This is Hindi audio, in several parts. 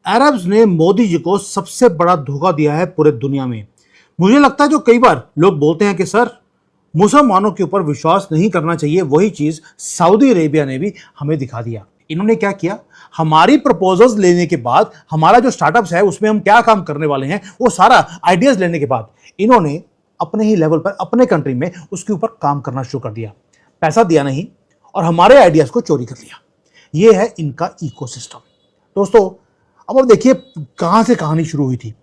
अरब्स ने मोदी जी को सबसे बड़ा धोखा दिया है पूरे दुनिया में। मुझे लगता है जो कई बार लोग बोलते हैं कि सर मुसलमानों के ऊपर विश्वास नहीं करना चाहिए, वही चीज सऊदी अरेबिया ने भी हमें दिखा दिया। इन्होंने क्या किया, हमारी प्रपोजल्स लेने के बाद, हमारा जो स्टार्टअप्स है उसमें हम क्या काम करने वाले हैं वो सारा आइडियाज लेने के बाद इन्होंने अपने ही लेवल पर अपने कंट्री में उसके ऊपर काम करना शुरू कर दिया। पैसा दिया नहीं और हमारे आइडियाज को चोरी कर लिया। ये है इनका इकोसिस्टम। दोस्तों, अब देखिए कहां से कहानी शुरू हुई थी।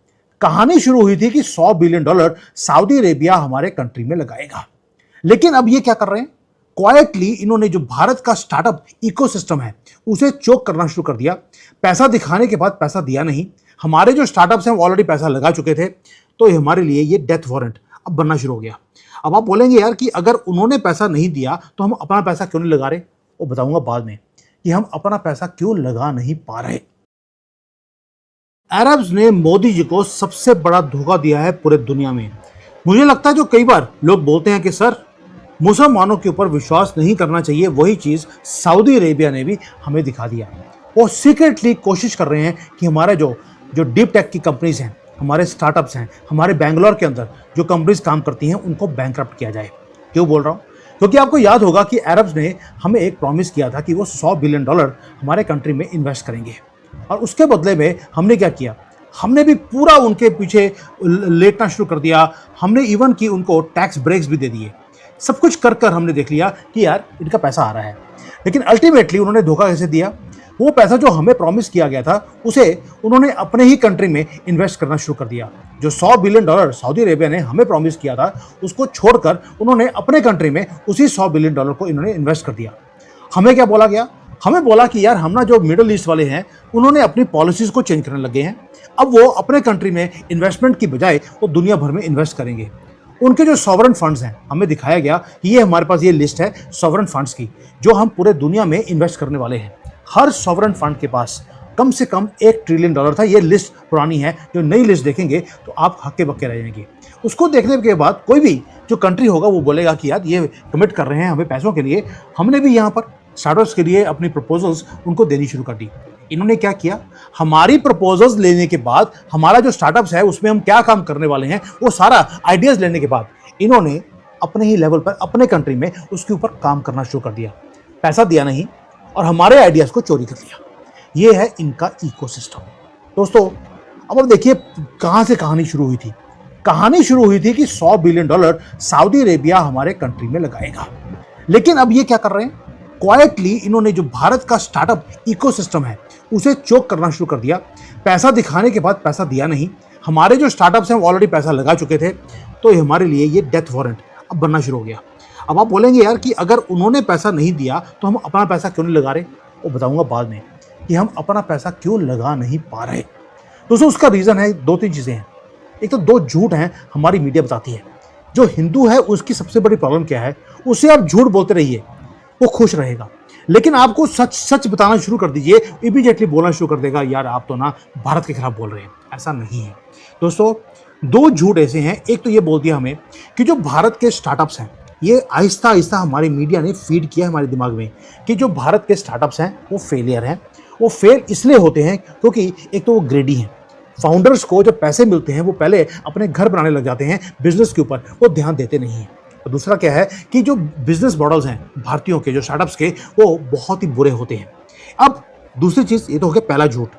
कहानी शुरू हुई थी कि $100 बिलियन सऊदी अरेबिया हमारे कंट्री में लगाएगा। लेकिन अब ये क्या कर रहे हैं, क्वाइटली इन्होंने जो भारत का स्टार्टअप इकोसिस्टम है उसे चोक करना शुरू कर दिया। पैसा दिखाने के बाद पैसा दिया नहीं। हमारे जो स्टार्टअप्स हैं वो ऑलरेडी पैसा लगा चुके थे, तो हमारे लिए ये डेथ वारंट अब बनना शुरू हो गया। अब आप बोलेंगे यार कि अगर उन्होंने पैसा नहीं दिया तो हम अपना पैसा क्यों नहीं लगा रहे। वो बताऊंगा बाद में कि हम अपना पैसा क्यों लगा नहीं पा रहे। अरब्स ने मोदी जी को सबसे बड़ा धोखा दिया है पूरे दुनिया में। मुझे लगता है जो कई बार लोग बोलते हैं कि सर मुसलमानों के ऊपर विश्वास नहीं करना चाहिए, वही चीज सऊदी अरेबिया ने भी हमें दिखा दिया। वो सीक्रेटली कोशिश कर रहे हैं कि हमारे जो जो डीप टेक की कंपनीज हैं, हमारे स्टार्टअप्स हैं, हमारे बैंगलोर के अंदर जो कंपनीज काम करती हैं उनको बैंकरप्ट किया जाए। क्यों बोल रहा हूँ, क्योंकि आपको याद होगा कि अरब्स ने हमें एक प्रॉमिस किया था कि वो $100 बिलियन हमारे कंट्री में इन्वेस्ट करेंगे, और उसके बदले में हमने क्या किया, हमने भी पूरा उनके पीछे लेटना शुरू कर दिया। हमने इवन कि उनको टैक्स ब्रेक्स भी दे दिए। सब कुछ कर कर हमने देख लिया कि यार इनका पैसा आ रहा है, लेकिन अल्टीमेटली उन्होंने धोखा कैसे दिया। वो पैसा जो हमें प्रॉमिस किया गया था उसे उन्होंने अपने ही कंट्री में इन्वेस्ट करना शुरू कर दिया। जो $100 बिलियन सऊदी अरेबिया ने हमें प्रॉमिस किया था उसको छोड़कर उन्होंने अपने कंट्री में उसी $100 बिलियन को इन्होंने इन्वेस्ट कर दिया। हमें क्या बोला गया, हमें बोला कि यार हम ना जो मिडिल ईस्ट वाले हैं उन्होंने अपनी पॉलिसीज को चेंज करने लगे हैं। अब वो अपने कंट्री में इन्वेस्टमेंट की बजाय वो दुनिया भर में इन्वेस्ट करेंगे। उनके जो सॉवरन फंड्स हैं, हमें दिखाया गया कि ये हमारे पास ये लिस्ट है सॉवरन फंड्स की, जो हम पूरे दुनिया में इन्वेस्ट करने वाले हैं। हर सॉवरन फंड के पास कम से कम $1 ट्रिलियन था। ये लिस्ट पुरानी है, जो नई लिस्ट देखेंगे तो आप हक्के बक्के रह जाएंगे। उसको देखने के बाद कोई भी जो कंट्री होगा वो बोलेगा कि यार ये कमिट कर रहे हैं हमें पैसों के लिए, हमने भी यहाँ पर स्टार्टअप्स के लिए अपनी प्रपोजल्स उनको देनी शुरू कर दी। इन्होंने क्या किया, हमारी प्रपोजल्स लेने के बाद, हमारा जो स्टार्टअप्स है उसमें हम क्या काम करने वाले हैं वो सारा आइडियाज लेने के बाद इन्होंने अपने ही लेवल पर अपने कंट्री में उसके ऊपर काम करना शुरू कर दिया। पैसा दिया नहीं और हमारे आइडियाज को चोरी कर लिया। ये है इनका इकोसिस्टम। दोस्तों, अब देखिए कहां से कहानी शुरू हुई थी। कहानी शुरू हुई थी कि $100 बिलियन सऊदी अरेबिया हमारे कंट्री में लगाएगा। लेकिन अब ये क्या कर रहे हैं, क्वाइटली इन्होंने जो भारत का स्टार्टअप इकोसिस्टम है उसे चोक करना शुरू कर दिया। पैसा दिखाने के बाद पैसा दिया नहीं। हमारे जो स्टार्टअप्स हैं वो ऑलरेडी पैसा लगा चुके थे, तो हमारे लिए ये डेथ वारंट अब बनना शुरू हो गया। अब आप बोलेंगे यार कि अगर उन्होंने पैसा नहीं दिया तो हम अपना पैसा क्यों नहीं लगा रहे। वो बताऊंगा बाद में कि हम अपना पैसा क्यों लगा नहीं पा रहे। दोस्तों, उसका रीज़न है 2-3 चीज़ें हैं। एक तो 2 झूठ हैं हमारी मीडिया बताती है। जो हिंदू है उसकी सबसे बड़ी प्रॉब्लम क्या है, उससे आप झूठ बोलते रहिए, वो खुश रहेगा। लेकिन आपको सच सच बताना शुरू कर दीजिए, इमीडिएटली बोलना शुरू कर देगा यार आप तो ना भारत के खिलाफ बोल रहे हैं। ऐसा नहीं है दोस्तों। 2 झूठ ऐसे हैं। एक तो ये बोल दिया हमें कि जो भारत के स्टार्टअप्स हैं, ये आहिस्ता आहिस्ता हमारी मीडिया ने फीड किया हमारे दिमाग में कि जो भारत के स्टार्टअप्स हैं वो फेलियर हैं। वो फेल इसलिए होते हैं क्योंकि एक तो वो ग्रेडी हैं। फाउंडर्स को जब पैसे मिलते हैं वो पहले अपने घर बनाने लग जाते हैं, बिजनेस के ऊपर वो ध्यान देते नहीं हैं। और दूसरा क्या है कि जो बिजनेस मॉडल्स हैं भारतीयों के, जो स्टार्टअप्स के, वो बहुत ही बुरे होते हैं। अब दूसरी चीज़, ये तो हो गया पहला झूठ।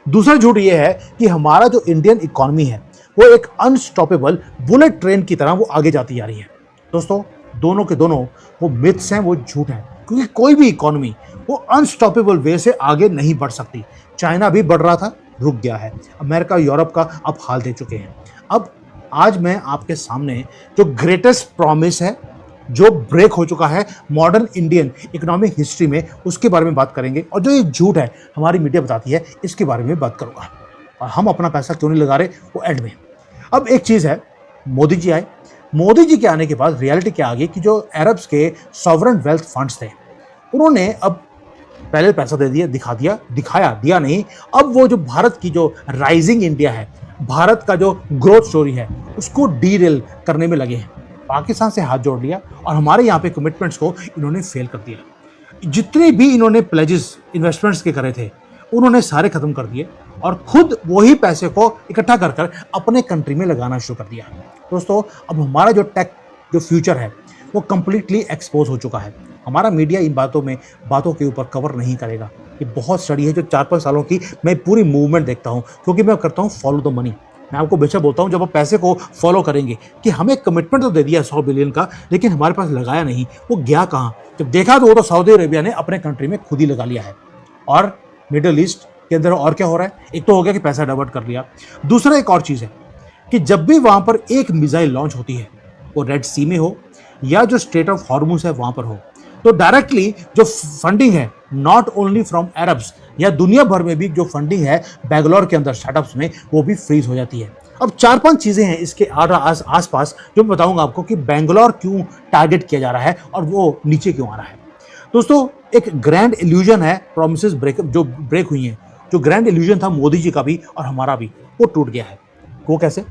दूसरा झूठ ये है कि हमारा जो इंडियन इकोनॉमी है वो एक अनस्टॉपेबल बुलेट ट्रेन की तरह वो आगे जाती जा रही है। दोस्तों, दोनों के दोनों वो मिथ्स हैं, वो झूठ हैं, क्योंकि कोई भी इकोनॉमी वो अनस्टॉपेबल वे से आगे नहीं बढ़ सकती। चाइना भी बढ़ रहा था, रुक गया है। अमेरिका, यूरोप का अब हाल दे चुके हैं। अब आज मैं आपके सामने जो ग्रेटेस्ट प्रॉमिस है, जो ब्रेक हो चुका है मॉडर्न इंडियन इकोनॉमिक हिस्ट्री में, उसके बारे में बात करेंगे। और जो ये झूठ है हमारी मीडिया बताती है, इसके बारे में बात करूंगा। और हम अपना पैसा क्यों नहीं लगा रहे, वो एंड में। अब एक चीज़ है, मोदी जी आए। मोदी जी के आने के बाद रियलिटी क्या आ गई कि जो अरब्स के सॉवरन वेल्थ फंड्स थे उन्होंने अब पहले पैसा दे दिया, दिया नहीं। अब वो जो भारत की जो राइजिंग इंडिया है, भारत का जो ग्रोथ स्टोरी है, उसको डीरेल करने में लगे हैं। पाकिस्तान से हाथ जोड़ लिया और हमारे यहाँ पे कमिटमेंट्स को इन्होंने फेल कर दिया। जितने भी इन्होंने प्लेजेस इन्वेस्टमेंट्स के करे थे उन्होंने सारे खत्म कर दिए और खुद वही पैसे को इकट्ठा कर कर अपने कंट्री में लगाना शुरू कर दिया। दोस्तों, अब हमारा जो टेक जो फ्यूचर है वो कंप्लीटली एक्सपोज हो चुका है। हमारा मीडिया इन बातों के ऊपर कवर नहीं करेगा। ये बहुत स्टडी है जो 4-5 सालों की मैं पूरी मूवमेंट देखता हूँ, क्योंकि मैं करता हूँ फॉलो द मनी। मैं आपको बेशक बोलता हूँ, जब आप पैसे को फॉलो करेंगे कि हमें कमिटमेंट तो दे दिया 100 बिलियन का, लेकिन हमारे पास लगाया नहीं, वो गया कहाँ? जब देखा तो वो तो सऊदी अरेबिया ने अपने कंट्री में खुद ही लगा लिया है। और मिडिल ईस्ट के अंदर और क्या हो रहा है? एक तो हो गया कि पैसा डाइवर्ट कर लिया, दूसरा एक और चीज़ है कि जब भी वहाँ पर एक मिसाइल लॉन्च होती है, वो रेड सी में हो या जो स्ट्रेट ऑफ हॉर्मुज है वहाँ पर हो, तो डायरेक्टली जो फंडिंग है नॉट ओनली फ्रॉम अरब्स या दुनिया भर में भी जो फंडिंग है बेंगलोर के अंदर स्टार्टअप्स में, वो भी फ्रीज हो जाती है। अब 4-5 चीज़ें हैं इसके आसपास जो मैं बताऊंगा आपको कि बेंगलोर क्यों टारगेट किया जा रहा है और वो नीचे क्यों आ रहा है। दोस्तों, एक ग्रैंड इल्यूजन है प्रोमिसेस जो ब्रेक हुई हैं। जो ग्रैंड इल्यूजन था मोदी जी का भी और हमारा भी, वो टूट गया है। वो कैसे?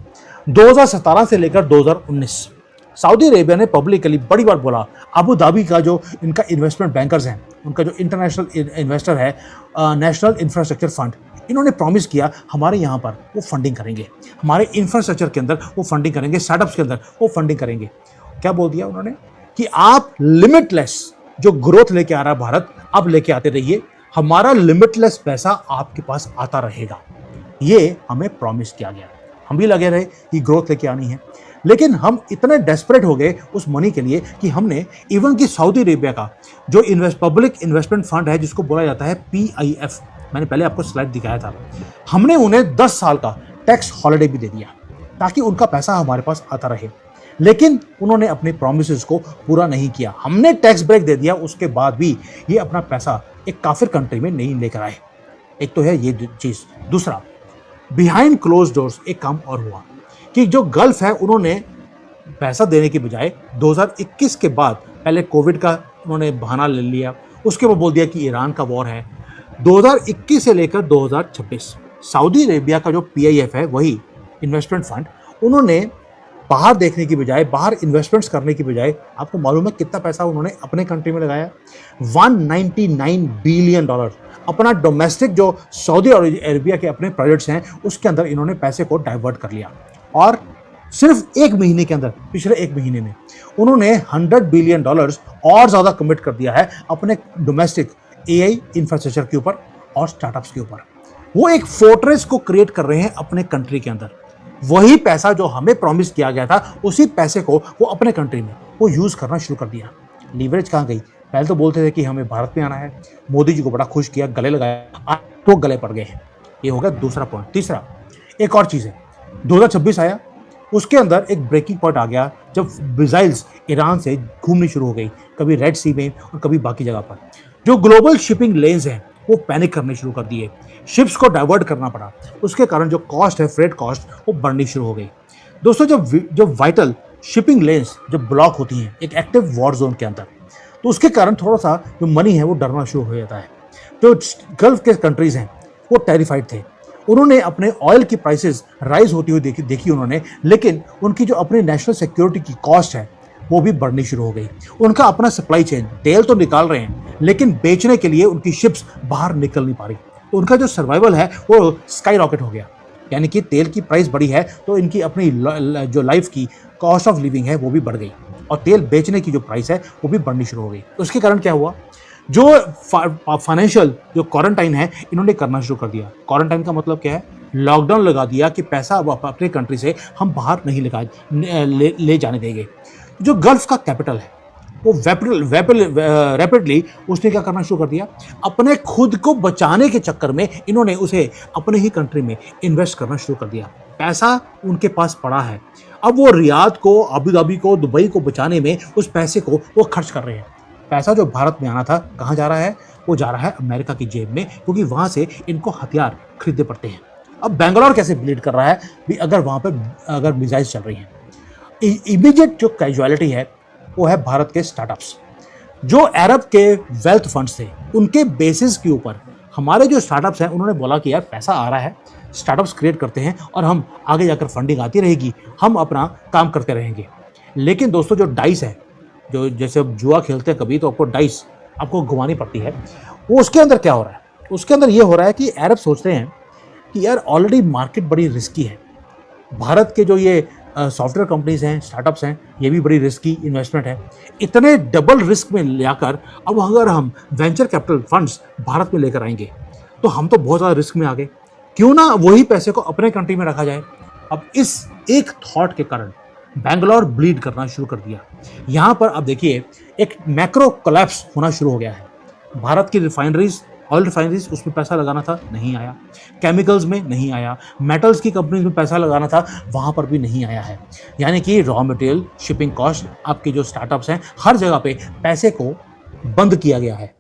2017 से लेकर 2019 सऊदी अरेबिया ने पब्लिकली बड़ी बार बोला, अबू धाबी का जो इनका इन्वेस्टमेंट बैंकर्स हैं, उनका जो इंटरनेशनल इन्वेस्टर है नेशनल इंफ्रास्ट्रक्चर फंड, इन्होंने प्रॉमिस किया हमारे यहाँ पर वो फंडिंग करेंगे, हमारे इंफ्रास्ट्रक्चर के अंदर वो फंडिंग करेंगे, स्टार्टअप्स के अंदर वो फंडिंग करेंगे। क्या बोल दिया उन्होंने कि आप लिमिटलेस जो ग्रोथ लेके आ रहा है भारत, आप लेके आते रहिए, हमारा लिमिटलेस पैसा आपके पास आता रहेगा। ये हमें प्रॉमिस किया गया। हम भी लगे रहे कि ग्रोथ लेके आनी है, लेकिन हम इतने डेस्परेट हो गए उस मनी के लिए कि हमने इवन कि सऊदी अरेबिया का जो पब्लिक इन्वेस्टमेंट फंड है, जिसको बोला जाता है PIF, मैंने पहले आपको स्लाइड दिखाया था, हमने उन्हें 10 साल का टैक्स हॉलिडे भी दे दिया ताकि उनका पैसा हमारे पास आता रहे। लेकिन उन्होंने अपने प्रॉमिसेस को पूरा नहीं किया। हमने टैक्स ब्रेक दे दिया, उसके बाद भी ये अपना पैसा एक काफिर कंट्री में नहीं लेकर आए। एक तो है ये चीज़। दूसरा, बिहाइंड क्लोज डोर्स एक काम और हुआ कि जो गल्फ है, उन्होंने पैसा देने के बजाय 2021 के बाद पहले कोविड का उन्होंने बहाना ले लिया, उसके बाद बोल दिया कि ईरान का वॉर है। 2021 से लेकर 2026 सऊदी अरेबिया का जो PIF है, वही इन्वेस्टमेंट फंड, उन्होंने बाहर देखने की बजाय, बाहर इन्वेस्टमेंट्स करने की बजाय, आपको मालूम है कितना पैसा उन्होंने अपने कंट्री में लगाया? $199 बिलियन। अपना डोमेस्टिक जो सऊदी अरेबिया के अपने प्रोजेक्ट्स हैं उसके अंदर इन्होंने पैसे को डाइवर्ट कर लिया। और सिर्फ एक महीने के अंदर, पिछले एक महीने में उन्होंने $100 बिलियन और ज़्यादा कमिट कर दिया है अपने डोमेस्टिक AI इंफ्रास्ट्रक्चर के ऊपर और स्टार्टअप्स के ऊपर। वो एक फोर्ट्रेस को क्रिएट कर रहे हैं अपने कंट्री के अंदर। वही पैसा जो हमें प्रॉमिस किया गया था, उसी पैसे को वो अपने कंट्री में वो यूज़ करना शुरू कर दिया। लीवरेज कहाँ गई? पहले तो बोलते थे कि हमें भारत में आना है, मोदी जी को बड़ा खुश किया, गले लगाया, आज तो गले पड़ गए हैं। ये हो गया दूसरा पॉइंट। तीसरा, एक और चीज़ है, 2026 आया, उसके अंदर एक ब्रेकिंग पॉइंट आ गया जब मिसाइल्स ईरान से घूमनी शुरू हो गई, कभी रेड सी में और कभी बाकी जगह पर। जो ग्लोबल शिपिंग लेन्स हैं वो पैनिक करने शुरू कर दिए, शिप्स को डाइवर्ट करना पड़ा, उसके कारण जो कॉस्ट है, फ्रेट कॉस्ट, वो बढ़नी शुरू हो गई। दोस्तों, जब वाइटल शिपिंग लेन्स जब ब्लॉक होती हैं एक एक्टिव वॉर जोन के अंदर, तो उसके कारण थोड़ा सा जो मनी है वो डरना शुरू हो जाता है। जो गल्फ के कंट्रीज़ हैं वो टेरिफाइड थे, उन्होंने अपने ऑयल की प्राइसेस राइज होती हुई देखी उन्होंने, लेकिन उनकी जो अपनी नेशनल सिक्योरिटी की कॉस्ट है वो भी बढ़नी शुरू हो गई। उनका अपना सप्लाई चेन, तेल तो निकाल रहे हैं लेकिन बेचने के लिए उनकी शिप्स बाहर निकल नहीं पा रही। उनका जो सर्वाइवल है वो स्काई रॉकेट हो गया, यानी कि तेल की प्राइस बढ़ी है तो इनकी अपनी जो लाइफ की कॉस्ट ऑफ लिविंग है वो भी बढ़ गई और तेल बेचने की जो प्राइस है वो भी बढ़नी शुरू हो गई। उसके कारण क्या हुआ? जो फाइनेंशियल जो क्वारंटाइन है इन्होंने करना शुरू कर दिया। क्वारंटाइन का मतलब क्या है? लॉकडाउन लगा दिया कि पैसा अब अपने कंट्री से हम बाहर नहीं ले जाने देंगे। जो गल्फ का कैपिटल है वो रैपिडली उसने क्या करना शुरू कर दिया? अपने खुद को बचाने के चक्कर में इन्होंने उसे अपने ही कंट्री में इन्वेस्ट करना शुरू कर दिया। पैसा उनके पास पड़ा है, अब वो रियाद को, अबू धाबी को, दुबई को बचाने में उस पैसे को वो खर्च कर रहे हैं। पैसा जो भारत में आना था कहाँ जा रहा है? वो जा रहा है अमेरिका की जेब में, क्योंकि वहाँ से इनको हथियार खरीदने पड़ते हैं। अब बेंगलोर कैसे ब्लीड कर रहा है भी अगर वहाँ पर अगर मिसाइल्स चल रही हैं? इमीडिएट जो कैजुअलिटी है वो है भारत के स्टार्टअप्स। जो अरब के वेल्थ फंड्स थे उनके बेसिस के ऊपर हमारे जो स्टार्टअप्स हैं उन्होंने बोला कि यार पैसा आ रहा है, स्टार्टअप्स क्रिएट करते हैं और हम आगे जाकर फंडिंग आती रहेगी, हम अपना काम करते रहेंगे। लेकिन दोस्तों, जो डाइस है, जो जैसे जुआ खेलते हैं कभी तो आपको डाइस आपको घुमानी पड़ती है, वो उसके अंदर क्या हो रहा है? उसके अंदर ये हो रहा है कि अरब सोच रहे हैं कि यार ऑलरेडी मार्केट बड़ी रिस्की है, भारत के जो ये सॉफ्टवेयर कंपनीज हैं, स्टार्टअप्स हैं, ये भी बड़ी रिस्की इन्वेस्टमेंट है। इतने डबल रिस्क में लाकर अब अगर हम वेंचर कैपिटल फंड्स भारत में लेकर आएंगे तो हम तो बहुत ज़्यादा रिस्क में आ गए। क्यों ना वही पैसे को अपने कंट्री में रखा जाए। अब इस एक थॉट के कारण बैंगलोर ब्लीड करना शुरू कर दिया। यहाँ पर अब देखिए एक मैक्रो कोलैप्स होना शुरू हो गया है। भारत की रिफाइनरीज, ऑयल रिफाइनरीज, उसमें पैसा लगाना था, नहीं आया। केमिकल्स में नहीं आया। मेटल्स की कंपनीज में पैसा लगाना था, वहाँ पर भी नहीं आया है। यानी कि रॉ मटेरियल, शिपिंग कॉस्ट, आपके जो स्टार्टअप्स हैं, हर जगह पे पैसे को बंद किया गया है।